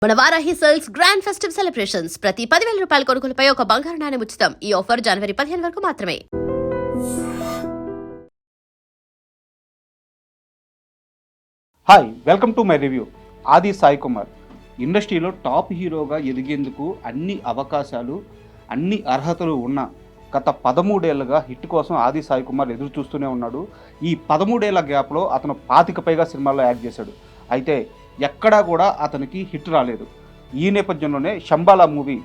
మన Varahi sales grand festive celebrations ప్రతి 10,000 రూపాయల కొనుగోలుపై ఒక బంగారు నాణెం ఉచితం. ఈ ఆఫర్ జనవరి 15 వరకు మాత్రమే. Hi, welcome to my review. ఆది సాయి కుమార్ ఇండస్ట్రీలో టాప్ హీరోగా ఎదిగేందుకు అన్ని అవకాశాలు, అన్ని అర్హతలు ఉన్న గత 13 ఏళ్లుగా హిట్ కోసం ఆది సాయి కుమార్ ఎదురు చూస్తూనే ఉన్నాడు. ఈ 13 ఏళ్ల గ్యాప్లో అతను 25 పైగా సినిమాల్లో యాక్ట్ చేశాడు. అయితే ఎక్కడా కూడా అతనికి హిట్ రాలేదు. ఈ నేపథ్యంలోనే శంబాలా మూవీ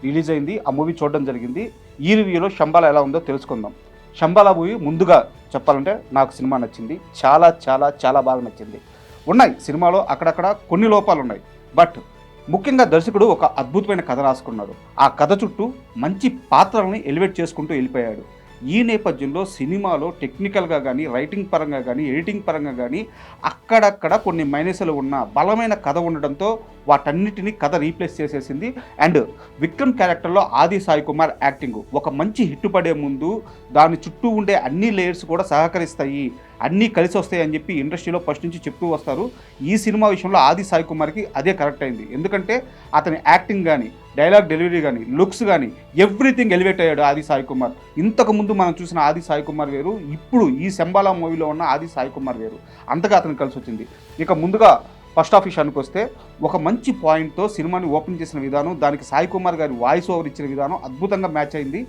రిలీజ్ అయింది. ఆ మూవీ చూడడం జరిగింది. ఈ రివ్యూలో శంబాలా ఎలా ఉందో తెలుసుకుందాం. శంబాలా మూవీ ముందుగా చెప్పాలంటే నాకు సినిమా నచ్చింది. చాలా చాలా చాలా బాగా నచ్చింది. ఉన్నాయి సినిమాలో అక్కడక్కడ కొన్ని లోపాలు ఉన్నాయి. బట్ ముఖ్యంగా దర్శకుడు ఒక అద్భుతమైన కథ రాసుకున్నాడు. ఆ కథ చుట్టూ మంచి పాత్రల్ని ఎలివేట్ చేసుకుంటూ వెళ్ళిపోయాడు. ఈ నేపథ్యంలో సినిమాలో టెక్నికల్గా కానీ, రైటింగ్ పరంగా కానీ, ఎడిటింగ్ పరంగా కానీ అక్కడక్కడ కొన్ని మైనస్లు ఉన్న బలమైన కథ ఉండడంతో వాటన్నిటిని కథ రీప్లేస్ చేసేసింది. అండ్ విక్రమ్ క్యారెక్టర్లో ఆది సాయి కుమార్ యాక్టింగ్ ఒక మంచి హిట్ పడే ముందు దాని చుట్టూ ఉండే అన్ని లేయర్స్ కూడా సహకరిస్తాయి, అన్నీ కలిసి వస్తాయి అని చెప్పి ఇండస్ట్రీలో ఫస్ట్ నుంచి చెప్తూ వస్తారు. ఈ సినిమా విషయంలో ఆది సాయి కుమార్కి అదే కరెక్ట్ అయింది. ఎందుకంటే అతని యాక్టింగ్ కానీ, డైలాగ్ డెలివరీ కానీ, లుక్స్ కానీ ఎవ్రీథింగ్ ఎలివేట్ అయ్యాడు ఆది సాయి కుమార్. ఇంతకుముందు మనం చూసిన ఆది సాయి కుమార్ వేరు, ఇప్పుడు ఈ శంబాలా మూవీలో ఉన్న ఆది సాయి కుమార్ వేరు. అంతగా అతనికి కలిసి వచ్చింది. ఇక ముందుగా ఫస్ట్ ఆఫ్ విషయానికి వస్తే ఒక మంచి పాయింట్తో సినిమాని ఓపెన్ చేసిన విధానం, దానికి సాయి కుమార్ గారి వాయిస్ ఓవర్ ఇచ్చిన విధానం అద్భుతంగా మ్యాచ్ అయింది.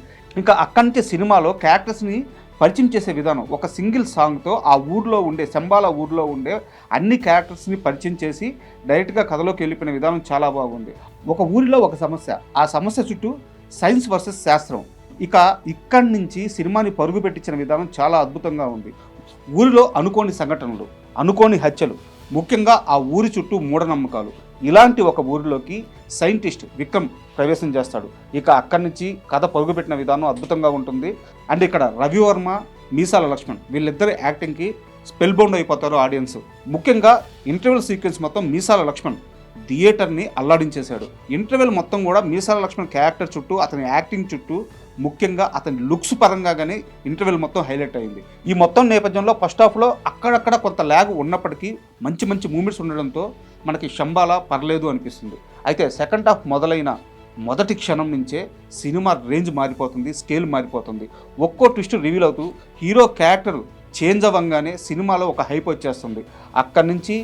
ఇంకా అక్కడి నుంచి సినిమాలో క్యారెక్టర్స్ని పరిచయం చేసే విధానం, ఒక సింగిల్ సాంగ్తో ఆ ఊర్లో ఉండే శంబాలా ఊర్లో ఉండే అన్ని క్యారెక్టర్స్ని పరిచయం చేసి డైరెక్ట్గా కథలోకి వెళ్ళిపోయిన విధానం చాలా బాగుంది. ఒక ఊరిలో ఒక సమస్య, ఆ సమస్య చుట్టూ సైన్స్ వర్సెస్ శాస్త్రం. ఇక్కడి నుంచి సినిమాని పరుగు పెట్టించిన విధానం చాలా అద్భుతంగా ఉంది. ఊరిలో అనుకోని సంఘటనలు, అనుకోని హత్యలు, ముఖ్యంగా ఆ ఊరి చుట్టూ మూఢనమ్మకాలు, ఇలాంటి ఒక ఊరిలోకి సైంటిస్ట్ విక్రమ్ ప్రవేశం చేస్తాడు. ఇక అక్కడి నుంచి కథ పరుగుపెట్టిన విధానం అద్భుతంగా ఉంటుంది. అండ్ ఇక్కడ రవివర్మ, మీసాల లక్ష్మణ్ వీళ్ళిద్దరి యాక్టింగ్కి స్పెల్ బౌండ్ అయిపోతారు ఆడియన్స్. ముఖ్యంగా ఇంటర్వెల్ సీక్వెన్స్ మొత్తం మీసాల లక్ష్మణ్ థియేటర్ని అల్లాడించేశాడు. ఇంటర్వెల్ మొత్తం కూడా మీసాల లక్ష్మణ్ క్యారెక్టర్ చుట్టూ, అతని యాక్టింగ్ చుట్టూ, ముఖ్యంగా అతని లుక్స్ పరంగా కానీ ఇంటర్వెల్ మొత్తం హైలైట్ అయింది. ఈ మొత్తం నేపథ్యంలో ఫస్ట్ హాఫ్లో అక్కడక్కడ కొంత ల్యాగ్ ఉన్నప్పటికీ మంచి మంచి మూమెంట్స్ ఉండడంతో మనకి శంబాలా పర్లేదు అనిపిస్తుంది. అయితే సెకండ్ హాఫ్ మొదలైన మొదటి క్షణం నుంచే సినిమా రేంజ్ మారిపోతుంది, స్కేల్ మారిపోతుంది. ఒక్కో ట్విస్ట్ రివీల్ అవుతూ హీరో క్యారెక్టర్ చేంజ్ అవ్వగానే సినిమాలో ఒక హైప్ వచ్చేస్తుంది. అక్కడి నుంచి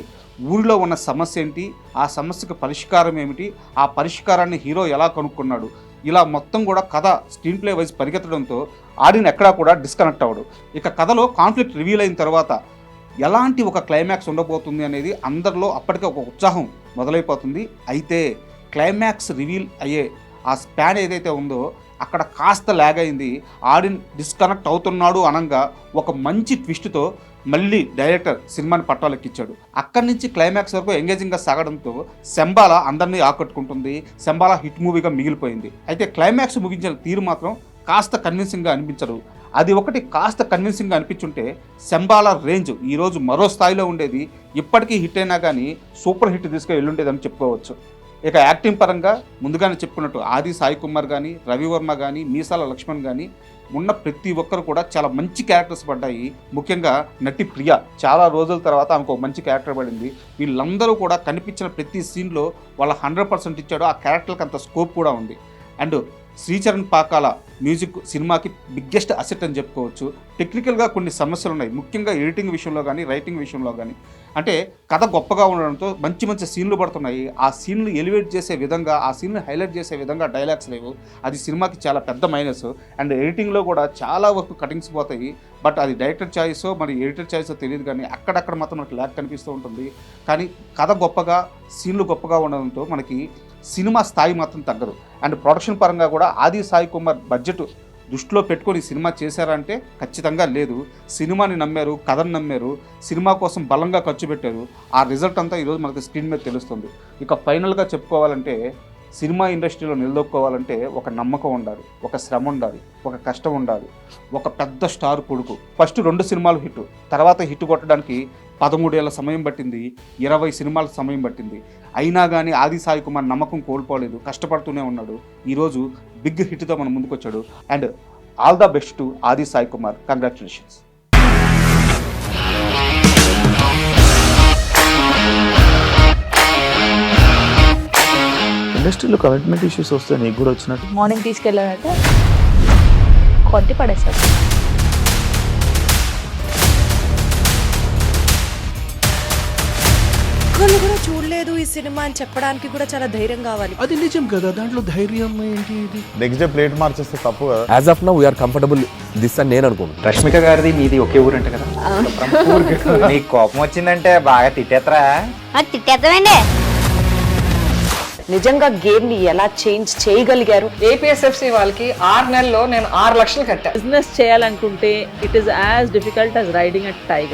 ఊరిలో ఉన్న సమస్య ఏంటి, ఆ సమస్యకు పరిష్కారం ఏమిటి, ఆ పరిష్కారాన్ని హీరో ఎలా కనుక్కున్నాడు, ఇలా మొత్తం కూడా కథ స్క్రీన్ ప్లే వైజ్ పరిగెత్తడంతో ఆడియన్ ఎక్కడా కూడా డిస్కనెక్ట్ అవ్వడు. ఇక కథలో కాన్ఫ్లిక్ట్ రివీల్ అయిన తర్వాత ఎలాంటి ఒక క్లైమాక్స్ ఉండబోతుంది అనేది అందరిలో అప్పటికే ఒక ఉత్సాహం మొదలైపోతుంది. అయితే క్లైమాక్స్ రివీల్ అయ్యే ఆ స్పాన్ ఏదైతే ఉందో అక్కడ కాస్త ల్యాగ్ అయింది. ఆడియన్ డిస్కనెక్ట్ అవుతున్నాడు అనగా ఒక మంచి ట్విస్ట్తో మళ్ళీ డైరెక్టర్ సినిమాని పట్టాలెక్కించాడు. అక్కడి నుంచి క్లైమాక్స్ వరకు ఎంగేజింగ్గా సాగడంతో శంబాలా అందరినీ ఆకట్టుకుంటుంది. శంబాలా హిట్ మూవీగా మిగిలిపోయింది. అయితే క్లైమాక్స్ ముగించిన తీరు మాత్రం కాస్త కన్విన్సింగ్గా అనిపించదు. అది ఒకటి కాస్త కన్విన్సింగ్గా అనిపించుంటే శంబాలా రేంజ్ ఈరోజు మరో స్థాయిలో ఉండేది. ఇప్పటికీ హిట్ అయినా కానీ సూపర్ హిట్ తీసుకు వెళ్ళుండేదని చెప్పుకోవచ్చు. ఇక యాక్టింగ్ పరంగా ముందుగానే చెప్పుకున్నట్టు ఆది సాయి కుమార్ కానీ, రవివర్మ కానీ, మీసాల లక్ష్మణ్ కానీ ఉన్న ప్రతి ఒక్కరు కూడా చాలా మంచి క్యారెక్టర్స్ పడ్డాయి. ముఖ్యంగా నటి ప్రియ చాలా రోజుల తర్వాత ఆమెకు మంచి క్యారెక్టర్ పడింది. వీళ్ళందరూ కూడా కనిపించిన ప్రతి సీన్లో వాళ్ళ 100% ఇచ్చాడు. ఆ క్యారెక్టర్కి అంత స్కోప్ కూడా ఉంది. అండ్ శ్రీచరణ్ పాకాల మ్యూజిక్ సినిమాకి బిగ్గెస్ట్ అసెట్ అని చెప్పుకోవచ్చు. టెక్నికల్గా కొన్ని సమస్యలు ఉన్నాయి, ముఖ్యంగా ఎడిటింగ్ విషయంలో కానీ, రైటింగ్ విషయంలో కానీ. అంటే కథ గొప్పగా ఉండడంతో మంచి మంచి సీన్లు పడుతున్నాయి. ఆ సీన్లు ఎలివేట్ చేసే విధంగా, ఆ సీన్లు హైలైట్ చేసే విధంగా డైలాగ్స్ లేవు. అది సినిమాకి చాలా పెద్ద మైనస్. అండ్ ఎడిటింగ్లో కూడా చాలా వరకు కటింగ్స్ పోతాయి. బట్ అది డైరెక్టర్ చాయిసో మరి ఎడిటర్ చాయిసో తెలియదు, కానీ అక్కడక్కడ మాత్రం మనకి ల్యాగ్ కనిపిస్తూ ఉంటుంది. కానీ కథ గొప్పగా, సీన్లు గొప్పగా ఉండడంతో మనకి సినిమా స్థాయి మాత్రం తగ్గదు. అండ్ ప్రొడక్షన్ పరంగా కూడా ఆది సాయి కుమార్ బడ్జెట్ దృష్టిలో పెట్టుకొని సినిమా చేశారంటే ఖచ్చితంగా లేదు. సినిమాని నమ్మారు, కథను నమ్మారు, సినిమా కోసం బలంగా ఖర్చు పెట్టారు. ఆ రిజల్ట్ అంతా ఈరోజు మనకి స్క్రీన్ మీద తెలుస్తుంది. ఇక ఫైనల్గా చెప్పుకోవాలంటే సినిమా ఇండస్ట్రీలో నిలదొక్కోవాలంటే ఒక నమ్మకం ఉండాలి, ఒక శ్రమ ఉండాలి, ఒక కష్టం ఉండాలి, ఒక పెద్ద స్టార్ కొడుకు. ఫస్ట్ 2 సినిమాలు హిట్, తర్వాత హిట్ కొట్టడానికి 13 ఏళ్ల సమయం పట్టింది, 20 సినిమాల సమయం పట్టింది. అయినా కానీ ఆది సాయి కుమార్ నమ్మకం కోల్పోలేదు, కష్టపడుతూనే ఉన్నాడు. ఈరోజు బిగ్ హిట్తో మన ముందుకు వచ్చాడు. And all the best to ఆది సాయి కుమార్. కంగ్రాచులేషన్స్. ఇండస్ట్రీలో కమిట్మెంట్ ఇష్యూస్ వస్తే నీకు కూడా వచ్చినట్టు. మార్నింగ్ తీసుకెళ్ళాడంటే కొట్టి పడేస్తాడు. ఒక్కళ్ళు కూడా చూడలేదు ఈ సినిమా అని చెప్పడానికి కూడా చాలా ధైర్యం కావాలి. అది నిజం కదా, దాంట్లో ధైర్యం ఏంటి? ఇది నెక్స్ట్ డే ప్లేట్ మార్చేస్తే తప్పు కదా. As of now we're comfortable this అని నేను అనుకుంటున్నాను. రష్మిక గారిది మీది ఒకే ఊరంట కదా. నీకు కోపం వచ్చిందంటే బాగా తిట్టేత్తరా? తిట్టేద్దామండి. నిజంగా గేమ్ ని ఎలా చేంజ్ చేయగలిగారు? ఏపీఎస్ఎఫ్సి వాళ్ళకి 6 నెలల్లో నేను 6 లక్షలు కట్టా. బిజినెస్ చేయాలనుకుంటే it is as difficult as riding a tiger.